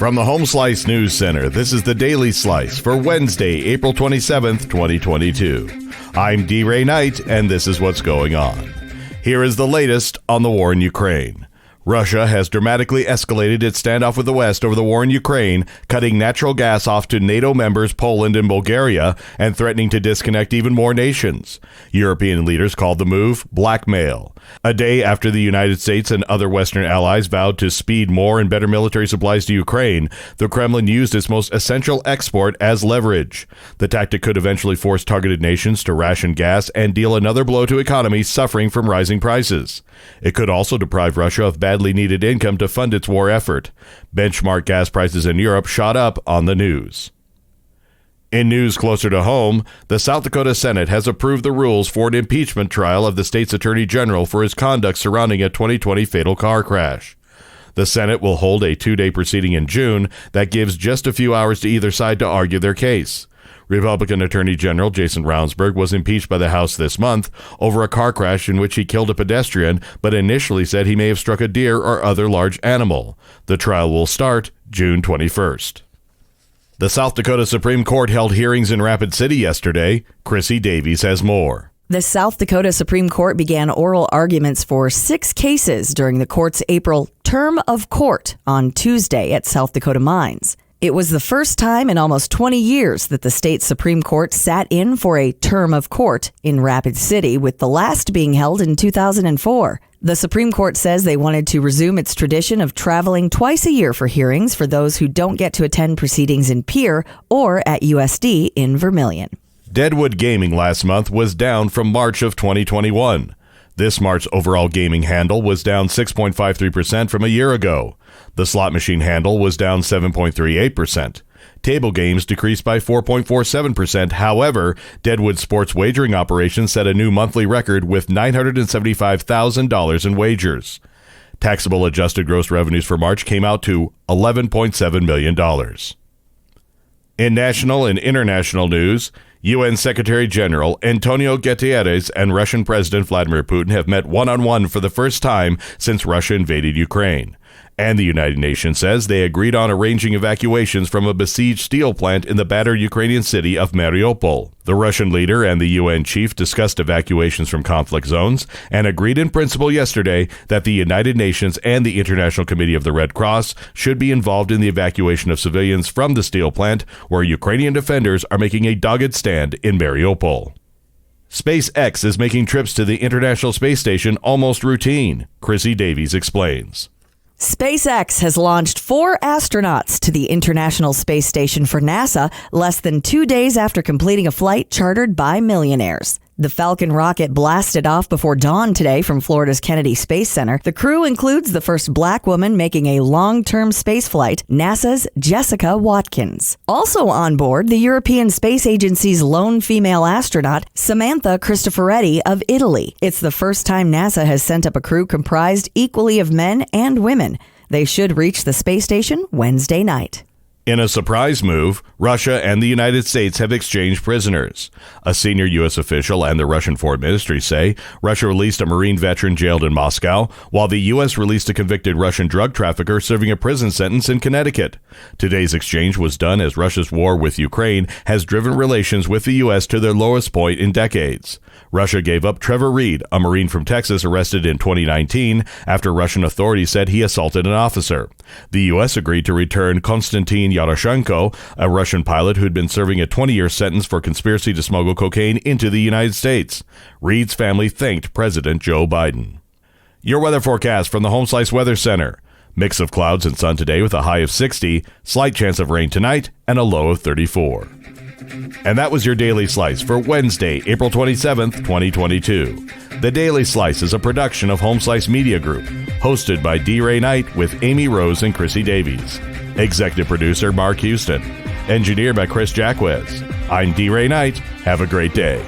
From the Home Slice News Center, this is the Daily Slice for Wednesday, April 27th, 2022. I'm D-Ray Knight, and this is what's going on. Here is the latest on the war in Ukraine. Russia has dramatically escalated its standoff with the West over the war in Ukraine, cutting natural gas off to NATO members Poland and Bulgaria and threatening to disconnect even more nations. European leaders called the move blackmail. A day after the United States and other Western allies vowed to speed more and better military supplies to Ukraine, the Kremlin used its most essential export as leverage. The tactic could eventually force targeted nations to ration gas and deal another blow to economies suffering from rising prices. It could also deprive Russia of badly needed income to fund its war effort. Benchmark gas prices in Europe shot up on the news. In news closer to home, the South Dakota Senate has approved the rules for an impeachment trial of the state's attorney general for his conduct surrounding a 2020 fatal car crash. The Senate will hold a two-day proceeding in June that gives just a few hours to either side to argue their case. Republican Attorney General Jason Ravnsborg was impeached by the House this month over a car crash in which he killed a pedestrian, but initially said he may have struck a deer or other large animal. The trial will start June 21st. The South Dakota Supreme Court held hearings in Rapid City yesterday. Chrissy Davies has more. The South Dakota Supreme Court began oral arguments for 6 cases during the court's April term of court on Tuesday at South Dakota Mines. It was the first time in almost 20 years that the state Supreme Court sat in for a term of court in Rapid City, with the last being held in 2004. The Supreme Court says they wanted to resume its tradition of traveling twice a year for hearings for those who don't get to attend proceedings in Pierre or at USD in Vermilion. Deadwood gaming last month was down from March of 2021. This March's overall gaming handle was down 6.53% from a year ago. The slot machine handle was down 7.38%. Table games decreased by 4.47%. However, Deadwood sports wagering operations set a new monthly record with $975,000 in wagers. Taxable adjusted gross revenues for March came out to $11.7 million. In national and international news, UN Secretary General Antonio Guterres and Russian President Vladimir Putin have met one-on-one for the first time since Russia invaded Ukraine. And the United Nations says they agreed on arranging evacuations from a besieged steel plant in the battered Ukrainian city of Mariupol. The Russian leader and the UN chief discussed evacuations from conflict zones and agreed in principle yesterday that the United Nations and the International Committee of the Red Cross should be involved in the evacuation of civilians from the steel plant, where Ukrainian defenders are making a dogged stand in Mariupol. SpaceX is making trips to the International Space Station almost routine. Chrissy Davies explains. SpaceX has launched 4 astronauts to the International Space Station for NASA less than 2 days after completing a flight chartered by millionaires. The Falcon rocket blasted off before dawn today from Florida's Kennedy Space Center. The crew includes the first black woman making a long-term space flight, NASA's Jessica Watkins. Also on board, the European Space Agency's lone female astronaut, Samantha Cristoforetti of Italy. It's the first time NASA has sent up a crew comprised equally of men and women. They should reach the space station Wednesday night. In a surprise move, Russia and the United States have exchanged prisoners. A senior U.S. official and the Russian Foreign Ministry say Russia released a Marine veteran jailed in Moscow, while the U.S. released a convicted Russian drug trafficker serving a prison sentence in Connecticut. Today's exchange was done as Russia's war with Ukraine has driven relations with the U.S. to their lowest point in decades. Russia gave up Trevor Reed, a Marine from Texas arrested in 2019 after Russian authorities said he assaulted an officer. The U.S. agreed to return Konstantin Yaroshenko, a Russian pilot who'd been serving a 20-year sentence for conspiracy to smuggle cocaine into the United States. Reed's family thanked President Joe Biden. Your weather forecast from the Home Slice Weather Center. Mix of clouds and sun today with a high of 60, slight chance of rain tonight, and a low of 34. And that was your Daily Slice for Wednesday, April 27th, 2022. The Daily Slice is a production of Home Slice Media Group, hosted by D-Ray Knight with Amy Rose and Chrissy Davies. Executive producer Mark Houston. Engineered by Chris Jacquez. I'm D-Ray Knight. Have a great day.